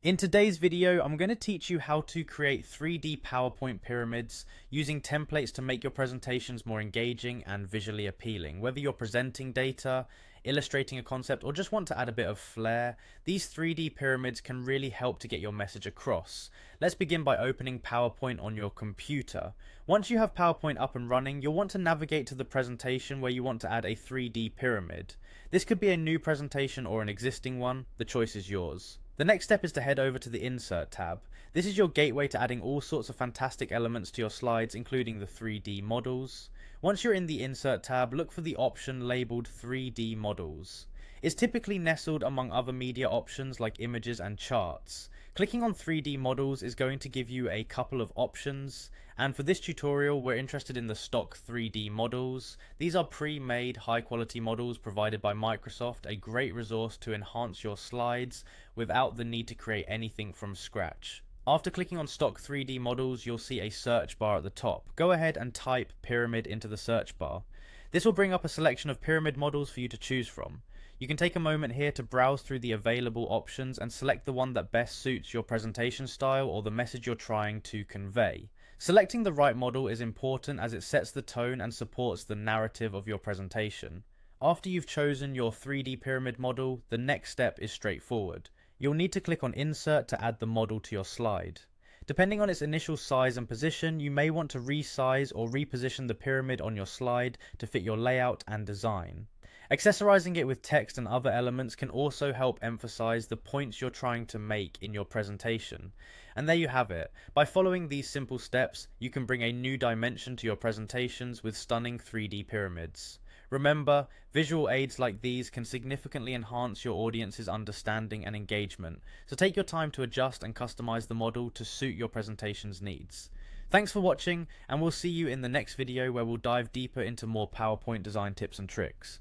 In today's video, I'm going to teach you how to create 3D PowerPoint pyramids using templates to make your presentations more engaging and visually appealing. Whether you're presenting data, illustrating a concept, or just want to add a bit of flair, these 3D pyramids can really help to get your message across. Let's begin by opening PowerPoint on your computer. Once you have PowerPoint up and running, you'll want to navigate to the presentation where you want to add a 3D pyramid. This could be a new presentation or an existing one, the choice is yours. The next step is to head over to the Insert tab. This is your gateway to adding all sorts of fantastic elements to your slides, including the 3D models. Once you're in the Insert tab, look for the option labeled 3D models. It's typically nestled among other media options like images and charts. Clicking on 3D models is going to give you a couple of options, and for this tutorial we're interested in the stock 3D models. These are pre-made high quality models provided by Microsoft, a great resource to enhance your slides without the need to create anything from scratch. After clicking on stock 3D models, you'll see a search bar at the top. Go ahead and type pyramid into the search bar. This will bring up a selection of pyramid models for you to choose from. You can take a moment here to browse through the available options and select the one that best suits your presentation style or the message you're trying to convey. Selecting the right model is important as it sets the tone and supports the narrative of your presentation. After you've chosen your 3D pyramid model, the next step is straightforward. You'll need to click on Insert to add the model to your slide. Depending on its initial size and position, you may want to resize or reposition the pyramid on your slide to fit your layout and design. Accessorizing it with text and other elements can also help emphasize the points you're trying to make in your presentation. And there you have it. By following these simple steps, you can bring a new dimension to your presentations with stunning 3D pyramids. Remember, visual aids like these can significantly enhance your audience's understanding and engagement, so take your time to adjust and customize the model to suit your presentation's needs. Thanks for watching, and we'll see you in the next video where we'll dive deeper into more PowerPoint design tips and tricks.